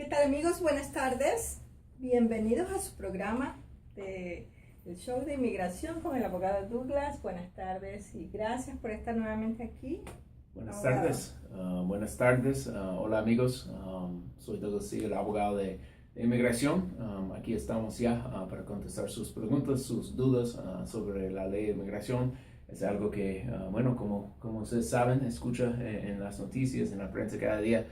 ¿Qué tal, amigos? Buenas tardes. Bienvenidos a su programa del show de inmigración con el abogado Douglas. Buenas tardes y gracias por estar nuevamente aquí. Buenas tardes. Hola amigos. Soy Douglas, sí, el abogado de inmigración. Aquí estamos ya para contestar sus preguntas, sus dudas sobre la ley de inmigración. Es algo que, como ustedes saben, escucha en las noticias, en la prensa cada día,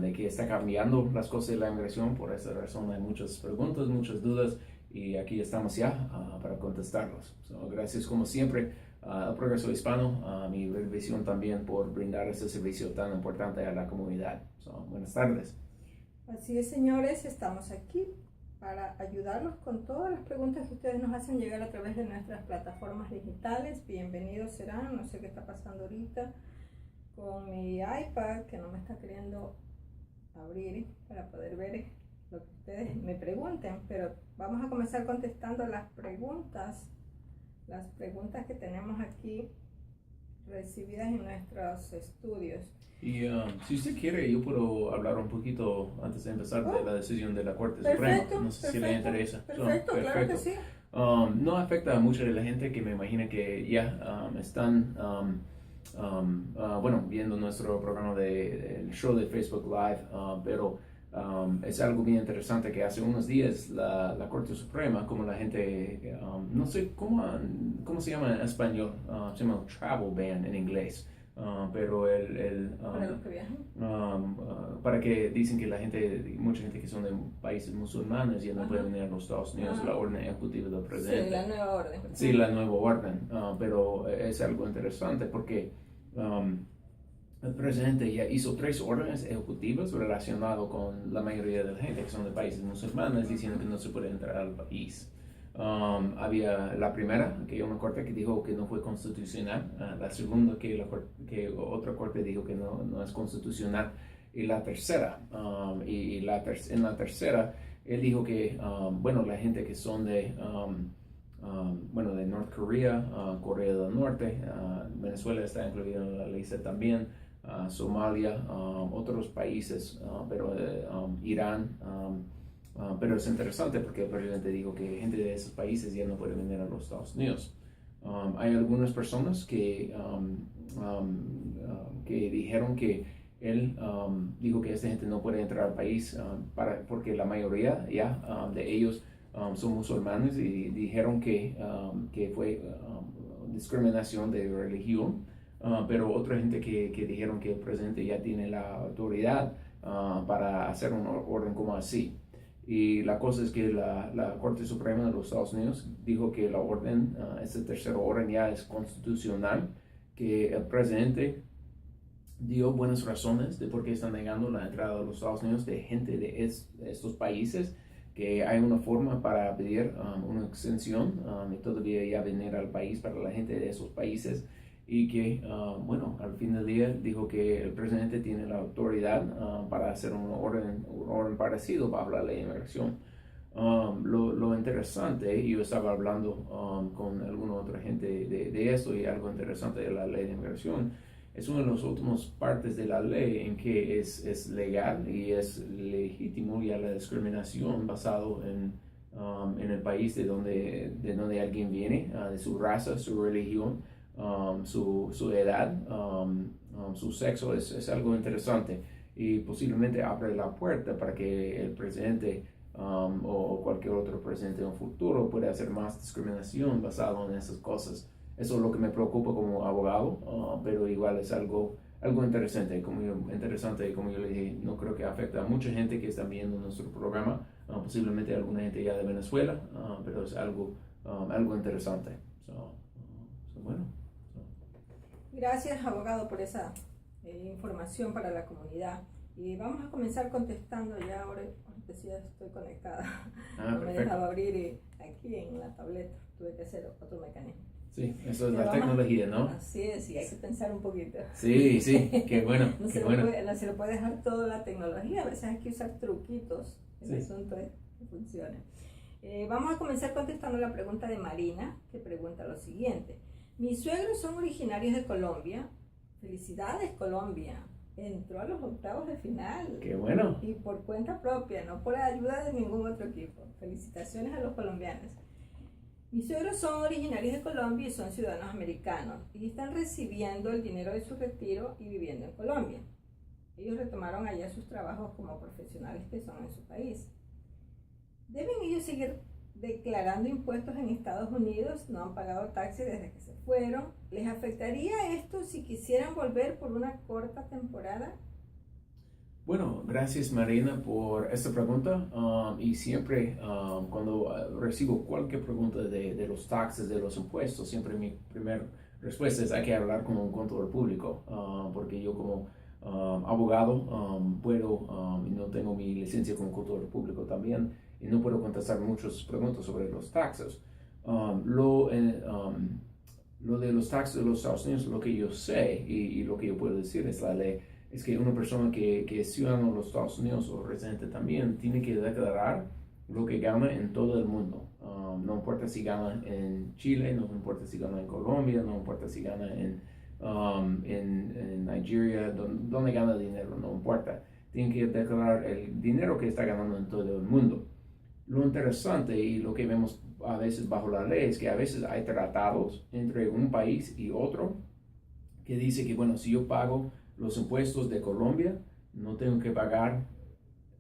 de que está cambiando las cosas de la inmigración. Por esa razón hay muchas preguntas, muchas dudas, y aquí estamos ya para contestarlos. Gracias como siempre al Progreso Hispano, mi revisión también por brindar este servicio tan importante a la comunidad. Buenas tardes. Así es, señores, estamos aquí para ayudarlos con todas las preguntas que ustedes nos hacen llegar a través de nuestras plataformas digitales. Bienvenidos serán. No sé qué está pasando ahorita con mi iPad, que no me está queriendo abrir para poder ver lo que ustedes me pregunten, pero vamos a comenzar contestando las preguntas que tenemos aquí recibidas en nuestros estudios. Y si usted quiere, yo puedo hablar un poquito antes de empezar de la decisión de la Corte Suprema. No sé si le interesa. Perfecto, claro que sí. No afecta a mucha de la gente que me imagino que ya están viendo nuestro programa del show de Facebook Live, pero es algo bien interesante que hace unos días la Corte Suprema, como la gente, no sé cómo se llama en español, se llama travel ban en inglés. Pero para los que viajan, para que dicen que mucha gente que son de países musulmanes ya no pueden venir a los Estados Unidos, la orden ejecutiva del presidente. Sí, la nueva orden. Sí, la nueva orden, pero es algo interesante porque el presidente ya hizo 3 órdenes ejecutivas relacionadas con la mayoría de la gente que son de países musulmanes, diciendo que no se puede entrar al país. Había la primera, que una corte que dijo que no fue constitucional, la segunda que otra corte dijo que no es constitucional, y la tercera, en la tercera él dijo que la gente que son de de North Korea, Corea del Norte, Venezuela está incluida en la lista también, Somalia, otros países, pero Irán. Pero es interesante porque el presidente dijo que gente de esos países ya no puede venir a los Estados Unidos. Hay algunas personas que dijeron que él dijo que esta gente no puede entrar al país porque la mayoría ya de ellos son musulmanes, y dijeron que fue discriminación de religión. Pero otra gente que dijeron que el presidente ya tiene la autoridad para hacer un orden como así. Y la cosa es que la Corte Suprema de los Estados Unidos dijo que la orden, este tercer orden ya es constitucional, que el presidente dio buenas razones de por qué están negando la entrada de los Estados Unidos de gente de estos países, que hay una forma para pedir una exención y todavía ya venir al país para la gente de esos países. Y que, al fin del día dijo que el presidente tiene la autoridad para hacer un orden parecido bajo la ley de inmigración. Lo interesante, yo estaba hablando con alguna otra gente de esto, y algo interesante de la ley de inmigración, es una de las últimas partes de la ley en que es legal y es legítimo ya la discriminación basado en el país de donde alguien viene, de su raza, su religión, su edad, su sexo. Es algo interesante, y posiblemente abre la puerta para que el presidente o cualquier otro presidente en un futuro pueda hacer más discriminación basado en esas cosas. Eso es lo que me preocupa como abogado, pero igual es algo interesante. Como yo le dije, no creo que afecte a mucha gente que está viendo nuestro programa, posiblemente alguna gente ya de Venezuela, pero es algo interesante. Gracias, abogado, por esa información para la comunidad. Y vamos a comenzar contestando ya. Ahora sí ya estoy conectada. No me dejaba abrir aquí en la tableta. Tuve que hacer otro mecanismo. Sí, eso es la tecnología, ¿no? Así es, y hay que pensar un poquito. Sí, qué bueno. No se lo puede dejar todo la tecnología, a veces hay que usar truquitos. El asunto es que funcione. Vamos a comenzar contestando la pregunta de Marina, que pregunta lo siguiente. Mis suegros son originarios de Colombia. Felicidades, Colombia. entró a los octavos de final. Qué bueno. Y por cuenta propia, no por ayuda de ningún otro equipo. Felicitaciones a los colombianos. Mis suegros son originarios de Colombia y son ciudadanos americanos y están recibiendo el dinero de su retiro y viviendo en Colombia. Ellos retomaron allá sus trabajos como profesionales que son en su país. ¿Deben ellos seguir declarando impuestos en Estados Unidos? No han pagado taxes desde que se fueron. ¿Les afectaría esto si quisieran volver por una corta temporada? Bueno, gracias Marina por esta pregunta y siempre cuando recibo cualquier pregunta de los taxes, de los impuestos, siempre mi primera respuesta es hay que hablar con un contador público porque yo como abogado puedo, no tengo mi licencia como contador público también y no puedo contestar muchas preguntas sobre los taxes. Lo de los taxes de los Estados Unidos, lo que yo sé y lo que yo puedo decir es la ley. Es que una persona que es ciudadano de los Estados Unidos o residente también tiene que declarar lo que gana en todo el mundo. No importa si gana en Chile, no importa si gana en Colombia, no importa si gana en Nigeria, donde gana dinero, no importa. Tiene que declarar el dinero que está ganando en todo el mundo. Lo interesante y lo que vemos a veces bajo la ley es que a veces hay tratados entre un país y otro que dice que, bueno, si yo pago los impuestos de Colombia, no tengo que pagar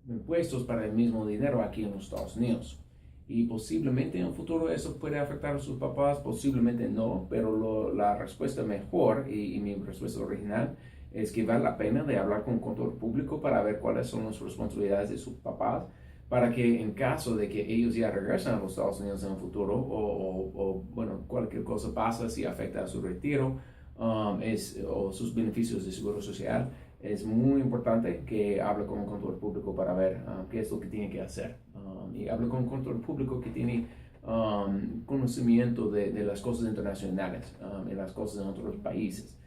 impuestos para el mismo dinero aquí en los Estados Unidos. Y posiblemente en el futuro eso puede afectar a sus papás, posiblemente no, pero la respuesta mejor y mi respuesta original es que vale la pena de hablar con un contador público para ver cuáles son las responsabilidades de sus papás, para que en caso de que ellos ya regresen a los Estados Unidos en el futuro o bueno, cualquier cosa pasa, si afecta a su retiro, o sus beneficios de seguro social, es muy importante que hable con un contador público para ver qué es lo que tiene que hacer. Y hable con un contador público que tiene conocimiento de las cosas internacionales y las cosas en otros países.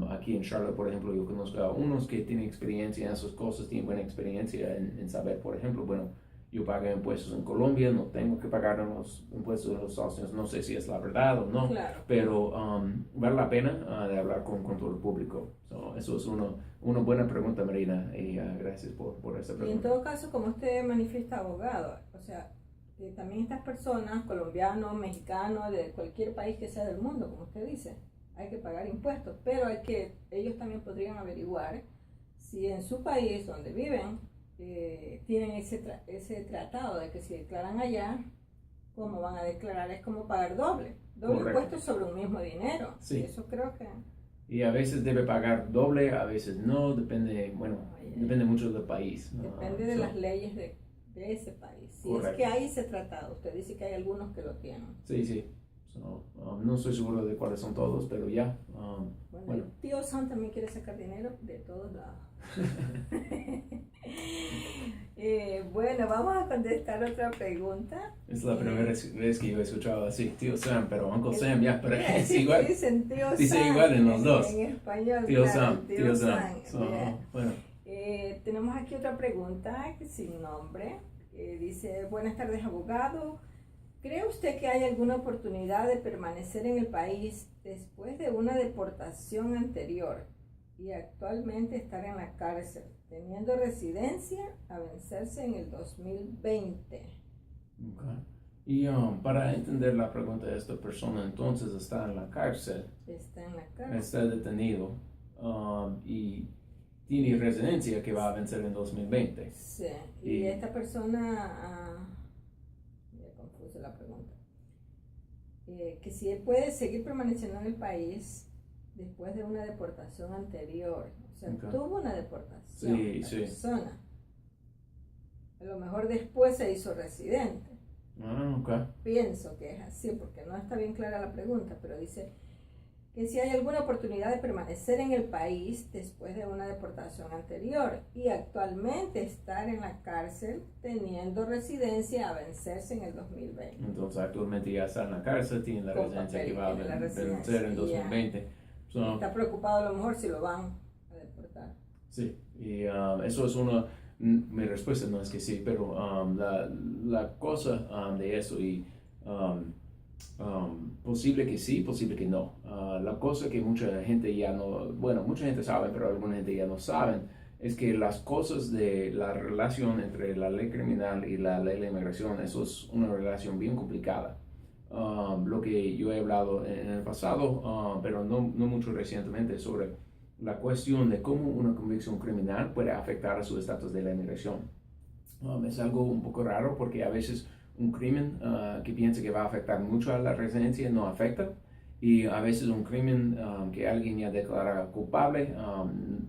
Aquí en Charlotte, por ejemplo, yo conozco a unos que tienen experiencia en esas cosas, tienen buena experiencia en saber, por ejemplo, bueno, yo pago impuestos en Colombia, no tengo que pagar los impuestos en los Estados Unidos, no sé si es la verdad o no, Claro. pero vale la pena de hablar con un contador público. Eso es una buena pregunta, Marina, y gracias por esta pregunta. Y en todo caso, como usted manifiesta abogado, o sea, también estas personas, colombianos, mexicanos, de cualquier país que sea del mundo, como usted dice, hay que pagar impuestos, pero ellos también podrían averiguar si en su país donde viven tienen ese tratado de que si declaran allá, ¿cómo van a declarar? Es como pagar doble impuesto sobre un mismo dinero. Sí. Y eso creo que... Y a veces debe pagar doble, a veces no, depende mucho del país. Depende de las leyes de ese país. Si correcto. Es que hay ese tratado, usted dice que hay algunos que lo tienen. Sí. No estoy seguro de cuáles son todos, pero ya. Bueno. El tío Sam también quiere sacar dinero de todos lados. Bueno, vamos a contestar otra pregunta. Es la primera vez que yo he escuchado así, tío Sam, pero Uncle Sam, ya, pero es igual. Dicen tío Sam. Dice igual en los dos. En español. Tío claro, Sam, tío Sam. Bueno. Tenemos aquí otra pregunta sin nombre. Dice, buenas tardes, abogado. ¿Cree usted que hay alguna oportunidad de permanecer en el país después de una deportación anterior y actualmente estar en la cárcel, teniendo residencia a vencerse en el 2020? Okay. Y para entender la pregunta de esta persona, entonces está en la cárcel. Está en la cárcel. Está detenido y tiene residencia que va a vencer en 2020. Sí, y esta persona... la pregunta que si él puede seguir permaneciendo en el país después de una deportación anterior, o sea, okay. Tuvo una deportación persona, a lo mejor después se hizo residente. Okay. Pienso que es así porque no está bien clara la pregunta, pero dice que si hay alguna oportunidad de permanecer en el país después de una deportación anterior y actualmente estar en la cárcel teniendo residencia a vencerse en el 2020. Entonces actualmente ya está en la cárcel, tiene la residencia que va a vencer en 2020. Está preocupado a lo mejor si lo van a deportar. Sí, y eso es mi respuesta no es que sí, pero la cosa de eso y Posible que sí, posible que no. La cosa que mucha gente ya no, bueno, mucha gente sabe, pero alguna gente ya no saben, es que las cosas de la relación entre la ley criminal y la ley de inmigración, eso es una relación bien complicada. Lo que yo he hablado en el pasado, pero no mucho recientemente, sobre la cuestión de cómo una convicción criminal puede afectar a su estatus de la inmigración. Es algo un poco raro porque a veces un crimen que piensa que va a afectar mucho a la residencia no afecta, y a veces un crimen que alguien ya declara culpable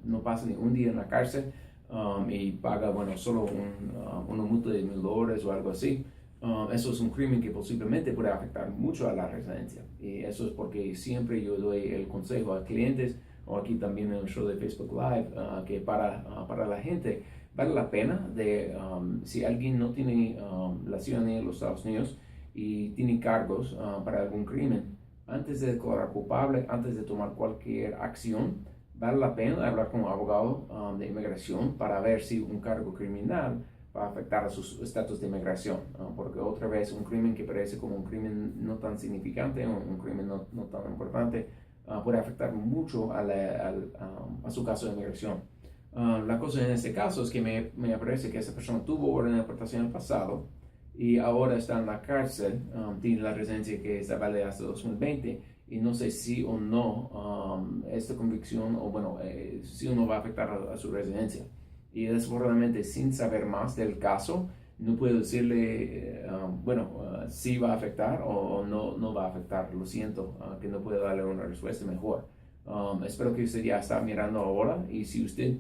no pasa ni un día en la cárcel y paga, bueno, solo una multa de $1,000 o algo así. Eso es un crimen que posiblemente puede afectar mucho a la residencia, y eso es porque siempre yo doy el consejo a clientes, o aquí también en el show de Facebook Live, que para la gente vale la pena si alguien no tiene la ciudadanía de los Estados Unidos y tiene cargos para algún crimen, antes de declarar culpable, antes de tomar cualquier acción, vale la pena hablar con un abogado de inmigración para ver si un cargo criminal va a afectar a su estatus de inmigración, porque otra vez un crimen que parece como un crimen no tan significante, un crimen no tan importante, puede afectar mucho a su caso de inmigración. La cosa en este caso es que me parece que esa persona tuvo orden de deportación en el pasado y ahora está en la cárcel, tiene la residencia que está válida hasta 2020, y no sé si o no esta convicción, o bueno, si o no va a afectar a su residencia. Y desafortunadamente, sin saber más del caso, no puedo decirle, si va a afectar o no va a afectar. Lo siento, que no puedo darle una respuesta mejor. Espero que usted ya está mirando ahora, y si usted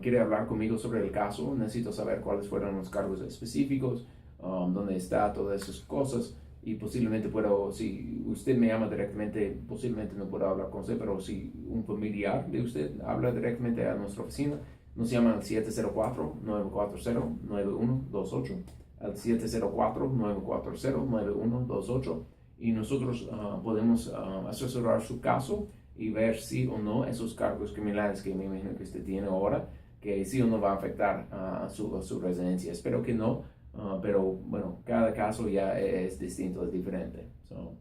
quiere hablar conmigo sobre el caso, necesito saber cuáles fueron los cargos específicos, dónde está, todas esas cosas, y posiblemente si usted me llama directamente, posiblemente no puedo hablar con usted, pero si un familiar de usted habla directamente a nuestra oficina, nos llaman al 704-940-9128, al 704-940-9128, y nosotros podemos asesorar su caso y ver si o no esos cargos criminales que me imagino que usted tiene ahora, que sí o no va a afectar a su residencia. Espero que no, pero bueno, cada caso ya es distinto, es diferente.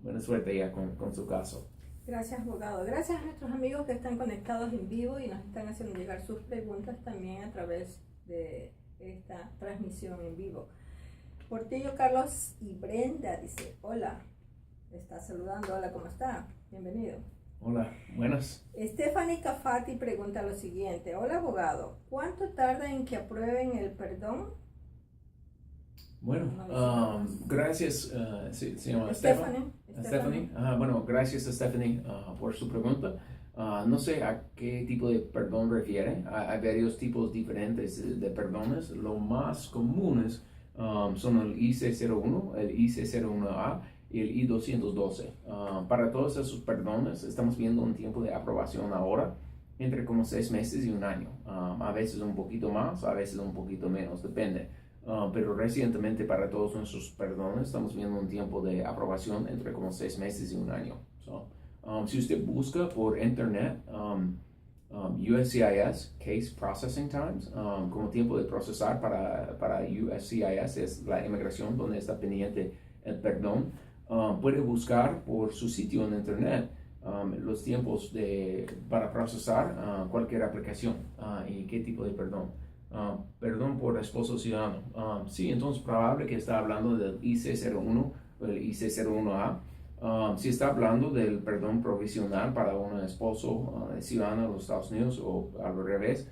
Buena suerte ya con su caso. Gracias, abogado. Gracias a nuestros amigos que están conectados en vivo y nos están haciendo llegar sus preguntas también a través de esta transmisión en vivo. Portillo Carlos y Brenda dice, hola, está saludando, hola, ¿cómo está? Bienvenido. Hola, buenas. Stephanie Cafati pregunta lo siguiente, hola, abogado, ¿cuánto tarda en que aprueben el perdón? Bueno, gracias, se llama Stephanie. Stephanie. Bueno, gracias a Stephanie por su pregunta. No sé a qué tipo de perdón refiere. Hay varios tipos diferentes de perdones. Los más comunes son el IC01, el IC01A y el I-212. Para todos esos perdones estamos viendo un tiempo de aprobación ahora entre como 6 meses y un año. A veces un poquito más, a veces un poquito menos, depende. Pero recientemente para todos nuestros perdones estamos viendo un tiempo de aprobación entre como 6 meses y un año. Si usted busca por internet USCIS Case Processing Times, como tiempo de procesar para USCIS, es la inmigración donde está pendiente el perdón, puede buscar por su sitio en internet los tiempos para procesar cualquier aplicación y qué tipo de perdón. Perdón por esposo ciudadano. Sí, entonces probable que está hablando del IC01 o el IC01A. Si está hablando del perdón provisional para un esposo ciudadano de los Estados Unidos o al revés,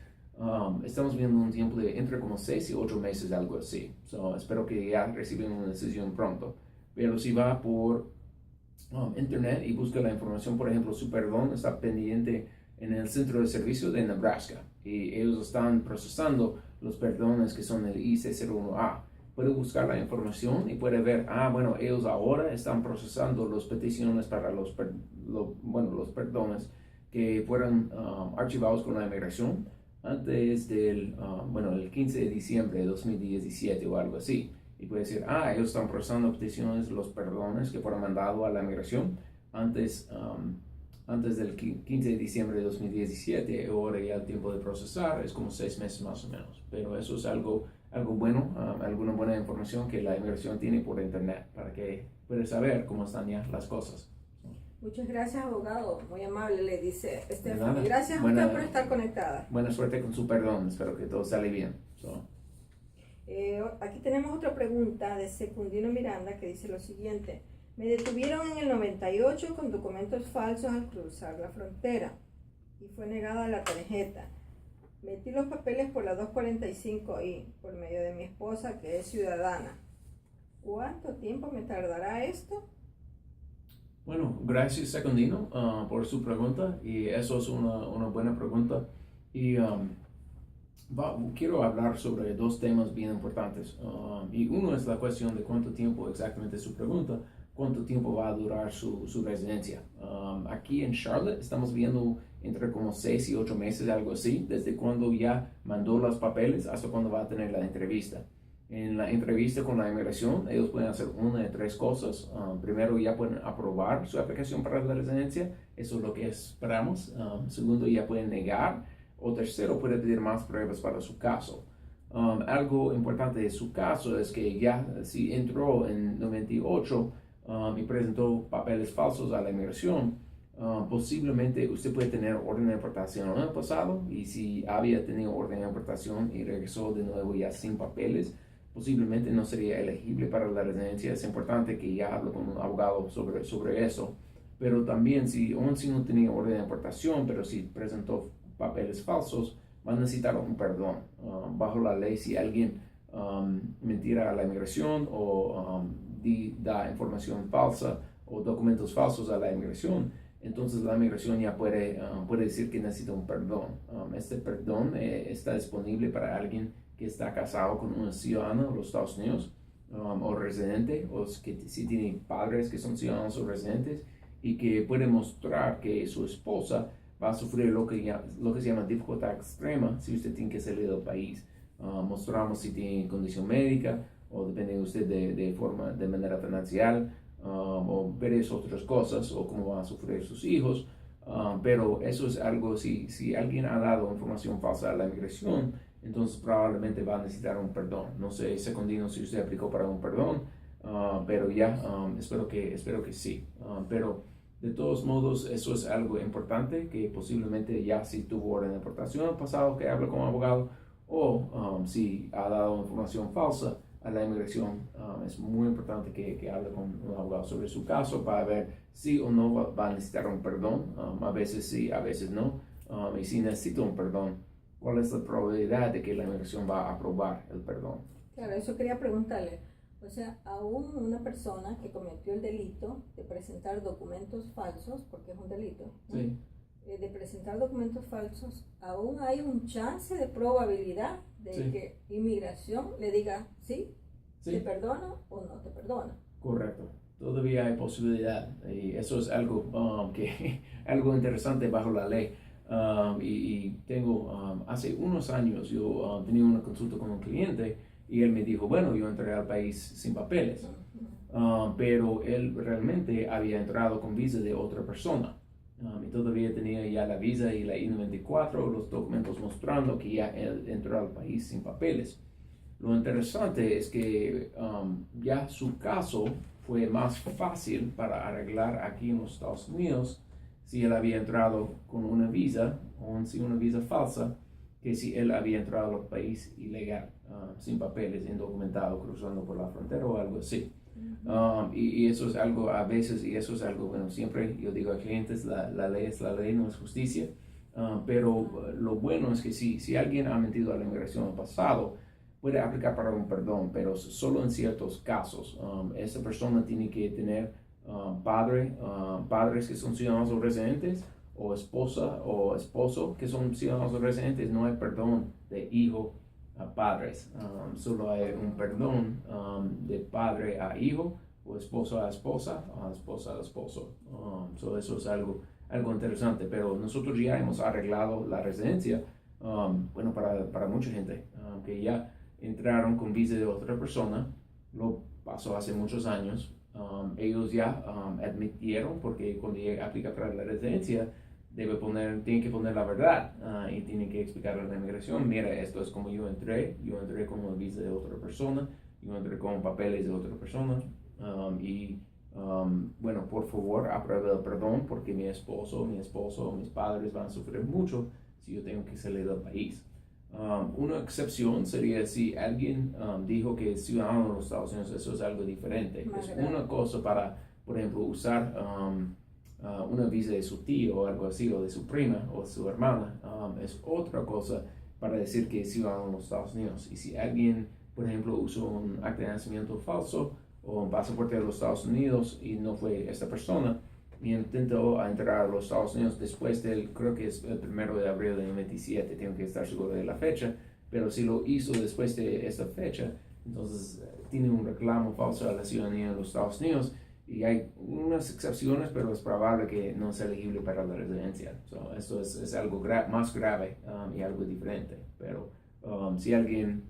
estamos viendo un tiempo de entre como 6 y 8 meses, algo así. Espero que ya reciban una decisión pronto. Pero si va por internet y busca la información, por ejemplo, su perdón está pendiente en el centro de servicio de Nebraska, y ellos están procesando los perdones que son el IC01A. Puede buscar la información y puede ver, ellos ahora están procesando las peticiones para los perdones que fueron archivados con la inmigración antes del el 15 de diciembre de 2017 o algo así. Y puede decir, ellos están procesando peticiones, los perdones que fueron mandados a la inmigración antes del 15 de diciembre de 2017, ahora ya el tiempo de procesar es como 6 meses más o menos. Pero eso es algo algo bueno, alguna buena información que la inmigración tiene por internet para que puedas saber cómo están ya las cosas. Muchas gracias, abogado. Muy amable, le dice De Stephanie. nada. Gracias a usted por estar conectada. Buena suerte con su perdón. Espero que todo sale bien. Aquí tenemos otra pregunta de Secundino Miranda que dice lo siguiente. Me detuvieron en el 98 con documentos falsos al cruzar la frontera y fue negada la tarjeta. Metí los papeles por la 245I por medio de mi esposa que es ciudadana. ¿Cuánto tiempo me tardará esto? Bueno, gracias Secundino por su pregunta y eso es una buena pregunta y quiero hablar sobre dos temas bien importantes y uno es la cuestión de cuánto tiempo exactamente su pregunta, cuánto tiempo va a durar su residencia. Aquí en Charlotte estamos viendo entre como 6 y 8 meses, algo así, desde cuando ya mandó los papeles hasta cuando va a tener la entrevista. En la entrevista con la inmigración, ellos pueden hacer una de tres cosas. Primero, ya pueden aprobar su aplicación para la residencia, eso es lo que esperamos. Segundo, ya pueden negar. O tercero, puede pedir más pruebas para su caso. Algo importante de su caso es que ya si entró en 98 y presentó papeles falsos a la inmigración, posiblemente usted puede tener orden de deportación en el pasado, y si había tenido orden de deportación y regresó de nuevo ya sin papeles, posiblemente no sería elegible para la residencia. Es importante que ya hable con un abogado sobre eso. Pero también aún si no tenía orden de deportación, pero si presentó papeles falsos, va a necesitar un perdón. Bajo la ley, si alguien mentira a la inmigración o da información falsa o documentos falsos a la inmigración, entonces la inmigración ya puede decir que necesita un perdón. Este perdón está disponible para alguien que está casado con una ciudadana de los Estados Unidos o residente, o que si tiene padres que son ciudadanos o residentes, y que puede mostrar que su esposa va a sufrir lo que se llama dificultad extrema si usted tiene que salir del país. Mostramos si tiene condición médica o depende de usted de manera financiera, o varias otras cosas, o cómo van a sufrir sus hijos. Pero eso es algo, si alguien ha dado información falsa a la inmigración, entonces probablemente va a necesitar un perdón. No sé, Secundino, si usted aplicó para un perdón, pero ya espero que sí. Pero de todos modos, eso es algo importante, que posiblemente ya si tuvo orden de deportación pasado, que hable con un abogado, o si ha dado información falsa a la inmigración, es muy importante que hable con un abogado sobre su caso para ver si o no va a necesitar un perdón. A veces sí, a veces no. Y si necesita un perdón, ¿cuál es la probabilidad de que la inmigración va a aprobar el perdón? Claro, eso quería preguntarle. O sea, aún una persona que cometió el delito de presentar documentos falsos, porque es un delito, ¿no? Sí. De presentar documentos falsos, aún hay un chance de probabilidad de Sí. que inmigración le diga sí, Sí. te perdono o no te perdono. Correcto. Todavía hay posibilidad, y eso es algo algo interesante bajo la ley. Y tengo, hace unos años yo tenía una consulta con un cliente y él me dijo, bueno, yo entré al país sin papeles, pero él realmente había entrado con visa de otra persona. Y todavía tenía ya la visa y la I-94, los documentos mostrando que ya él entró al país sin papeles. Lo interesante es que ya su caso fue más fácil para arreglar aquí en los Estados Unidos si él había entrado con una visa o si una visa falsa, que si él había entrado al país ilegal, sin papeles, indocumentado, cruzando por la frontera o algo así. Y eso es algo a veces, y eso es algo, bueno, siempre yo digo a clientes, la ley es la ley, no es justicia. Pero lo bueno es que si alguien ha mentido a la inmigración en el pasado, puede aplicar para un perdón, pero solo en ciertos casos. Esa persona tiene que tener padres que son ciudadanos o residentes, o esposa o esposo que son ciudadanos o residentes. No hay perdón de hijo a padres, solo hay un perdón de padre a hijo, o esposo a esposa, o esposa a esposo. Eso es algo interesante, pero nosotros ya hemos arreglado la residencia, bueno, para mucha gente que ya entraron con visa de otra persona. Lo pasó hace muchos años. Ellos ya admitieron, porque cuando aplica para la residencia, tiene que poner la verdad y tiene que explicarle a la inmigración, mira, esto es como yo entré con una visa de otra persona, yo entré con papeles de otra persona bueno, por favor, apruebe el perdón porque mi esposo, mis padres van a sufrir mucho si yo tengo que salir del país. Una excepción sería si alguien dijo que es ciudadano de los Estados Unidos, eso es algo diferente. Es una cosa para, por ejemplo, usar una visa de su tío o algo así, o de su prima o de su hermana. Es otra cosa para decir que es ciudadano de los Estados Unidos. Y si alguien, por ejemplo, usó un acta de nacimiento falso o un pasaporte de los Estados Unidos y no fue esta persona, y intentó entrar a los Estados Unidos después del, creo que es el 1 de abril de 2027, tengo que estar seguro de la fecha, pero si lo hizo después de esta fecha, entonces tiene un reclamo falso a la ciudadanía de los Estados Unidos, y hay unas excepciones, pero es probable que no sea elegible para la residencia. Esto es algo más grave y algo diferente, pero si alguien,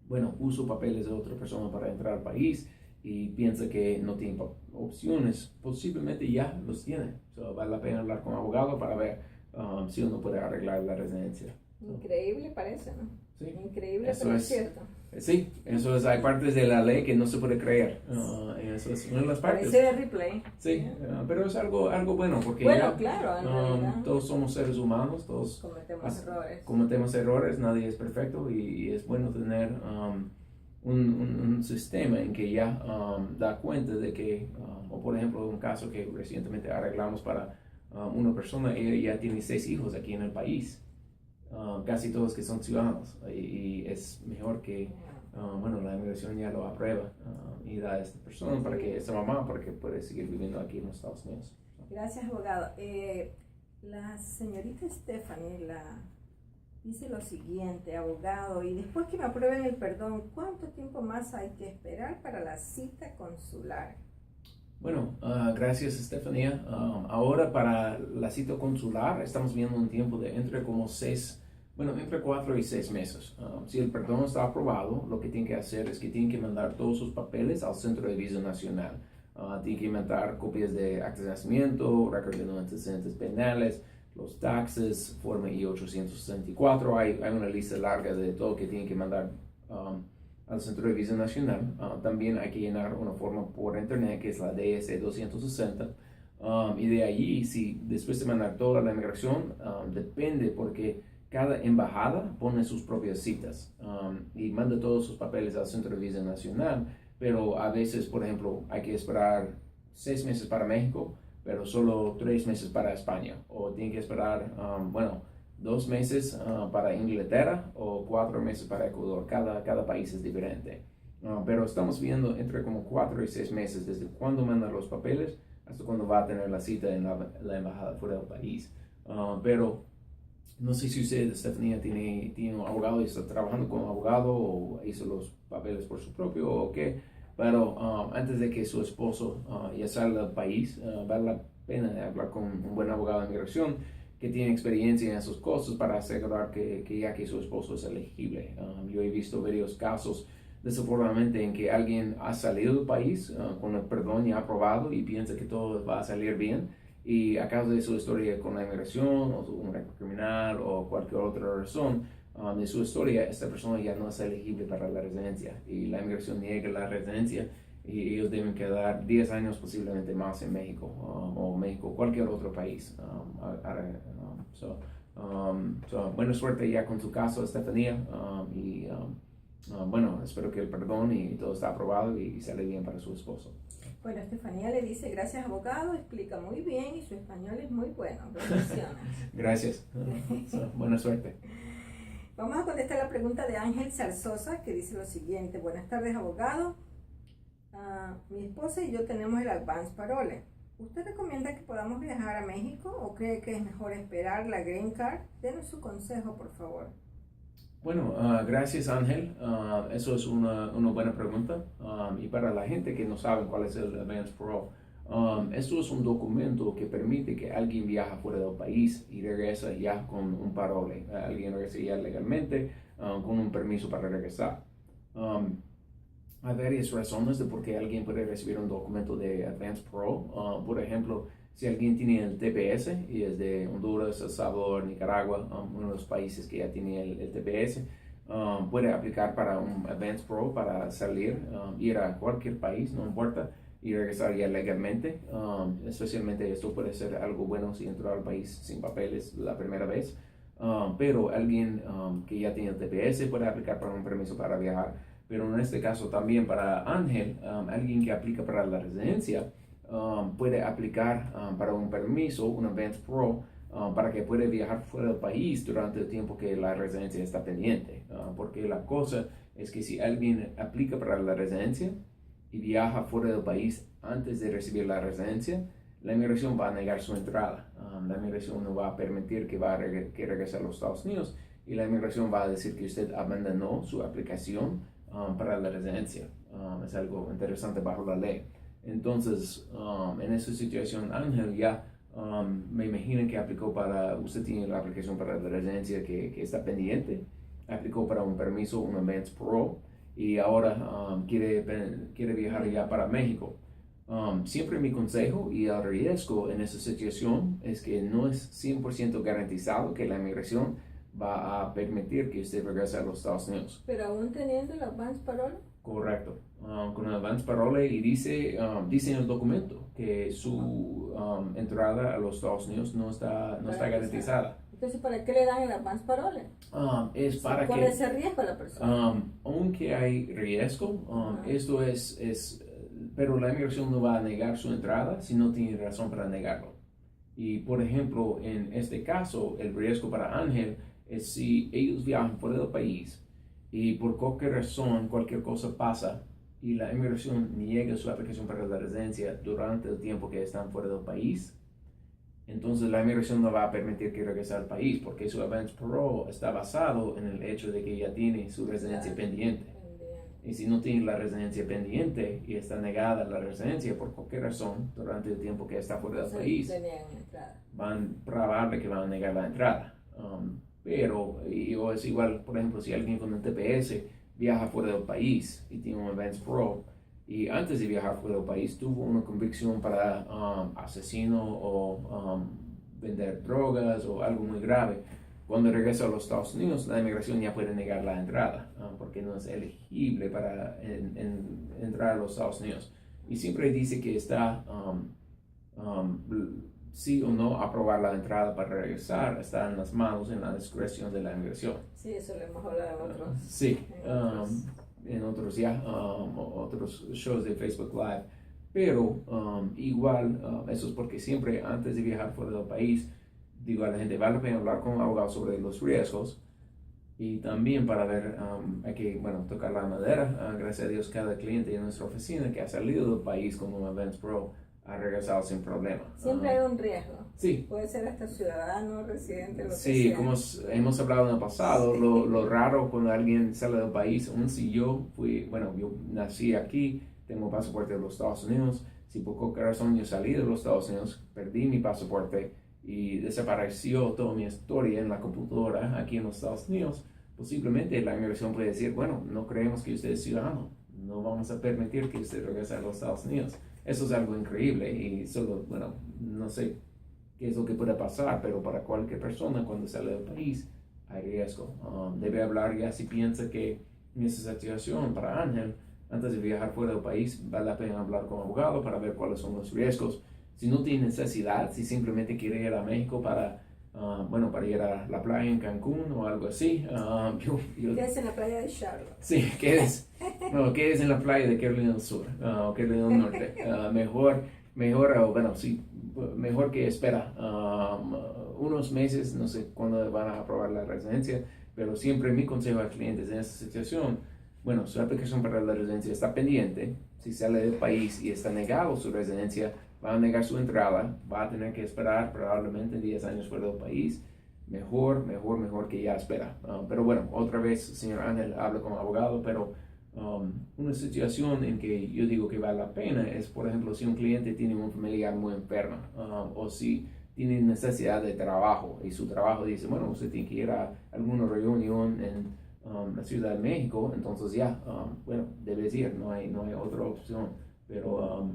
bueno, usa papeles de otra persona para entrar al país, y piensa que no tiene opciones, posiblemente ya los tiene. Vale la pena hablar con un abogado para ver si uno puede arreglar la residencia. Increíble parece, ¿no? Sí. Increíble, pero es cierto. Sí, eso es, hay partes de la ley que no se puede creer. Eso es una de las partes. Parece de replay. Sí, pero es algo bueno porque bueno, claro, todos somos seres humanos, todos cometemos errores, nadie es perfecto y es bueno tener un sistema en que ya da cuenta de que, o por ejemplo, un caso que recientemente arreglamos para una persona, ella ya tiene 6 hijos aquí en el país, casi todos que son ciudadanos, y es mejor que, bueno, la inmigración ya lo aprueba y da a esta persona para que, esta mamá, para que pueda seguir viviendo aquí en los Estados Unidos. Gracias, abogado. La señorita Stephanie dice lo siguiente, abogado, y después que me aprueben el perdón, ¿cuánto tiempo más hay que esperar para la cita consular? Bueno, gracias, Estefanía. Ahora para la cita consular estamos viendo un tiempo de entre 4 y 6 meses. Si el perdón está aprobado, lo que tiene que hacer es que tiene que mandar todos sus papeles al Centro de Visa Nacional. Tiene que mandar copias de actas de nacimiento, récord de no antecedentes penales, los taxes, forma I-864, hay una lista larga de todo que tienen que mandar al Centro de Visa Nacional. También hay que llenar una forma por internet que es la DS-260. Y de allí, si después de mandar toda la inmigración, depende porque cada embajada pone sus propias citas y manda todos sus papeles al Centro de Visa Nacional, pero a veces, por ejemplo, hay que esperar 6 meses para México, pero solo 3 meses para España, o tienen que esperar, 2 meses para Inglaterra o 4 meses para Ecuador. Cada país es diferente. Pero estamos viendo entre como 4 y 6 meses desde cuando mandan los papeles hasta cuando va a tener la cita en la embajada fuera del país. Pero no sé si usted, Estefanía, tiene un abogado y está trabajando con un abogado o hizo los papeles por su propio o qué. Pero antes de que su esposo ya salga del país, vale la pena hablar con un buen abogado de inmigración que tiene experiencia en esos cosas para asegurar que ya que su esposo es elegible. Yo he visto varios casos, desafortunadamente, en que alguien ha salido del país con el perdón ya aprobado y piensa que todo va a salir bien, y a causa de su historia con la inmigración o un récord criminal o cualquier otra razón de su historia, esta persona ya no es elegible para la residencia y la inmigración niega la residencia y ellos deben quedar 10 años posiblemente más en México o México, cualquier otro país. Buena suerte ya con su caso, Estefanía, bueno, espero que el perdón y todo está aprobado y sale bien para su esposo. Bueno, Estefanía le dice, gracias abogado, explica muy bien y su español es muy bueno. Gracias. Buena suerte. Vamos a contestar la pregunta de Ángel Zarzosa, que dice lo siguiente. Buenas tardes, abogado. Mi esposa y yo tenemos el advance parole. ¿Usted recomienda que podamos viajar a México o cree que es mejor esperar la green card? Denos su consejo, por favor. Bueno, gracias, Ángel. Eso es una buena pregunta. Y para la gente que no sabe cuál es el advance parole, esto es un documento que permite que alguien viaje fuera del país y regresa ya con un parole. Alguien regresa ya legalmente con un permiso para regresar. Hay varias razones de por qué alguien puede recibir un documento de advance parole. Por ejemplo, si alguien tiene el TPS y es de Honduras, El Salvador, Nicaragua, uno de los países que ya tiene el TPS, puede aplicar para un Advance Pro para salir, ir a cualquier país, no importa, y regresar ya legalmente. Especialmente esto puede ser algo bueno si entró al país sin papeles la primera vez. Pero alguien que ya tiene el TPS puede aplicar para un permiso para viajar. Pero en este caso también para Ángel, alguien que aplica para la residencia puede aplicar para un permiso, un Advance Pro, para que pueda viajar fuera del país durante el tiempo que la residencia está pendiente. Porque la cosa es que si alguien aplica para la residencia y viaja fuera del país antes de recibir la residencia, la inmigración va a negar su entrada. La inmigración no va a permitir que regrese a los Estados Unidos, y la inmigración va a decir que usted abandonó su aplicación para la residencia. Es algo interesante bajo la ley. Entonces, en esa situación, Ángel ya me imagino que aplicó para, usted tiene la aplicación para la residencia que está pendiente, aplicó para un permiso, un Advance Pro, y ahora quiere viajar ya para México. Siempre mi consejo y el riesgo en esa situación es que no es 100% garantizado que la inmigración va a permitir que usted regrese a los Estados Unidos. Pero aún teniendo el Advance Parole. Correcto. Con el Advance Parole, y dice en el documento que su entrada a los Estados Unidos no está garantizada. Entonces, ¿para qué le dan el Advance Parole? Es para ¿Cuál es el riesgo a la persona? Aunque hay riesgo, esto pero la inmigración no va a negar su entrada si no tiene razón para negarlo. Y por ejemplo, en este caso, el riesgo para Ángel es si ellos viajan fuera del país y por cualquier razón, cualquier cosa pasa y la inmigración niega su aplicación para la residencia durante el tiempo que están fuera del país, entonces la inmigración no va a permitir que regrese al país, porque su Advance Parole está basado en el hecho de que ya tiene su residencia pendiente. Y si no tiene la residencia pendiente y está negada la residencia por cualquier razón durante el tiempo que está fuera del país, probable que van a negar la entrada. Pero es igual, por ejemplo, si alguien con un TPS viaja fuera del país y tiene un Advance Pro, y antes de viajar fuera del país tuvo una convicción para asesino o vender drogas o algo muy grave, cuando regresa a los Estados Unidos, la inmigración ya puede negar la entrada porque no es elegible para entrar a los Estados Unidos. Y siempre dice que está sí o no aprobar la entrada para regresar, está en las manos, en la discreción de la inmigración. Sí, eso lo hemos hablado en otros. Sí, en otros otros shows de Facebook Live. Pero igual, eso es porque siempre antes de viajar fuera del país, digo a la gente, vale la pena hablar con un abogado sobre los riesgos, y también para ver, hay que, tocar la madera. Gracias a Dios, cada cliente en nuestra oficina que ha salido del país con un Advance Pro ha regresado sin problema. Siempre hay un riesgo. Sí. Puede ser hasta ciudadano, residente, lo que Sí, sea. como hemos hablado en el pasado, Sí. lo raro cuando alguien sale del país, aun si yo yo nací aquí, tengo pasaporte de los Estados Unidos, si por cualquier razón yo salí de los Estados Unidos, perdí mi pasaporte y desapareció toda mi historia en la computadora aquí en los Estados Unidos, posiblemente la inmigración puede decir, no creemos que usted es ciudadano, no vamos a permitir que usted regrese a los Estados Unidos. Eso es algo increíble y solo, no sé qué es lo que puede pasar, pero para cualquier persona cuando sale del país hay riesgo. Debe hablar ya si piensa que en esa situación para Ángel, antes de viajar fuera del país, vale la pena hablar con un abogado para ver cuáles son los riesgos. Si no tiene necesidad, si simplemente quiere ir a México para ir a la playa en Cancún o algo así. Quédese en la playa de Charlotte. Sí, quedes en la playa de Carolina del Sur o Carolina del Norte. Mejor que espera unos meses, no sé cuándo van a aprobar la residencia, pero siempre mi consejo a clientes en esta situación, su aplicación para la residencia está pendiente. Si sale del país y está negado su residencia, va a negar su entrada, va a tener que esperar probablemente 10 años fuera del país. Mejor que ya espera. Pero otra vez, señor Ángel, hablo como abogado, pero una situación en que yo digo que vale la pena es, por ejemplo, si un cliente tiene un familiar muy enfermo o si tiene necesidad de trabajo y su trabajo dice, usted tiene que ir a alguna reunión en la Ciudad de México, entonces debes ir, no hay otra opción. Pero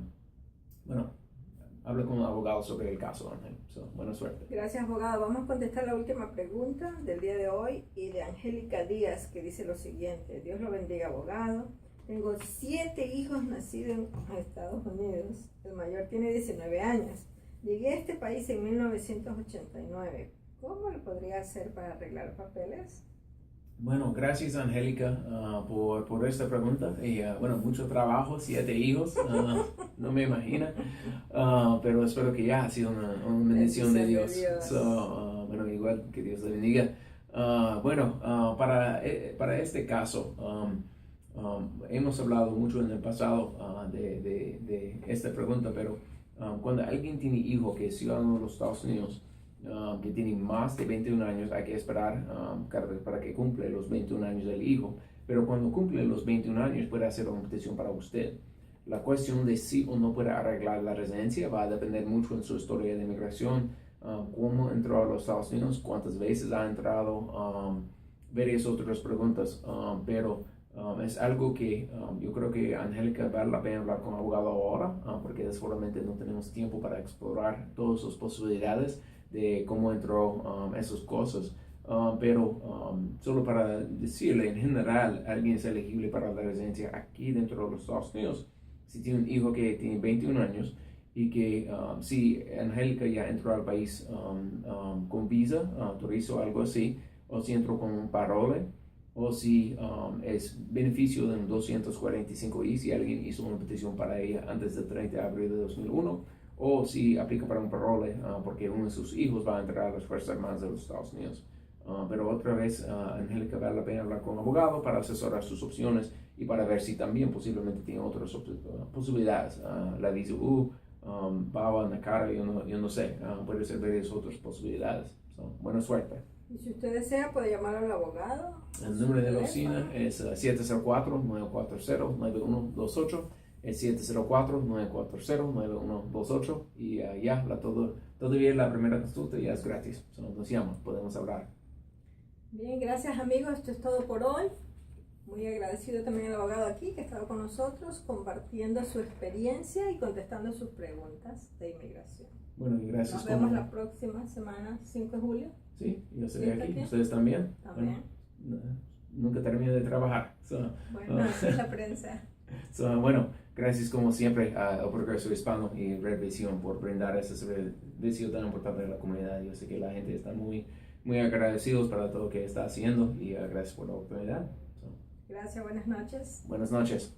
hable con un abogado sobre el caso, Ángel. So, buena suerte. Gracias, abogado. Vamos a contestar la última pregunta del día de hoy y de Angélica Díaz, que dice lo siguiente. Dios lo bendiga, abogado. Tengo 7 hijos nacidos en Estados Unidos. El mayor tiene 19 años. Llegué a este país en 1989. ¿Cómo lo podría hacer para arreglar papeles? Bueno, gracias Angélica por esta pregunta. Y, bueno, mucho trabajo, 7 hijos, no me imagino, pero espero que ya ha sido una bendición de Dios. So, bueno, igual que Dios le bendiga. Para este caso, hemos hablado mucho en el pasado de esta pregunta, pero cuando alguien tiene hijo que es ciudadano de los Estados Unidos, que tiene más de 21 años, hay que esperar para que cumple los 21 años del hijo. Pero cuando cumple los 21 años puede hacer una petición para usted. La cuestión de si o no puede arreglar la residencia va a depender mucho en su historia de inmigración, cómo entró a los Estados Unidos, cuántas veces ha entrado, varias otras preguntas. Pero es algo que yo creo que Angélica vale la pena hablar con un abogado ahora, porque seguramente no tenemos tiempo para explorar todas sus posibilidades de cómo entró esas cosas, pero solo para decirle, en general, alguien es elegible para la residencia aquí dentro de los Estados Unidos si tiene un hijo que tiene 21 años y que si Angélica ya entró al país con visa, turista o algo así, o si entró con un parole, o si es beneficio de un 245I, si alguien hizo una petición para ella antes del 30 de abril de 2001, o si aplica para un parole porque uno de sus hijos va a entrar a las Fuerzas Armadas de los Estados Unidos. Pero otra vez, Angélica, vale la pena hablar con un abogado para asesorar sus opciones y para ver si también posiblemente tiene otras posibilidades. La visa U, BAWA, NACARA, yo no sé, puede ser varias otras posibilidades. Buena suerte. Y si usted desea, puede llamar al abogado. El número de la oficina es 704-940-9128. Es 704-940-9128. Y todavía la primera consulta ya es gratis. Nos llama, podemos hablar. Bien, gracias amigos. Esto es todo por hoy. Muy agradecido también al abogado aquí que ha estado con nosotros compartiendo su experiencia y contestando sus preguntas de inmigración. Bueno, y gracias. Nos vemos la próxima semana, 5 de julio. Sí, yo estaré aquí. ¿Ustedes también? También. Bueno, nunca termino de trabajar. Bueno, así es la prensa. Bueno, gracias como siempre al Progreso Hispano y Red Visión por brindar ese servicio tan importante a la comunidad. Yo sé que la gente está muy agradecidos para todo lo que está haciendo y gracias por la oportunidad. Gracias, buenas noches. Buenas noches.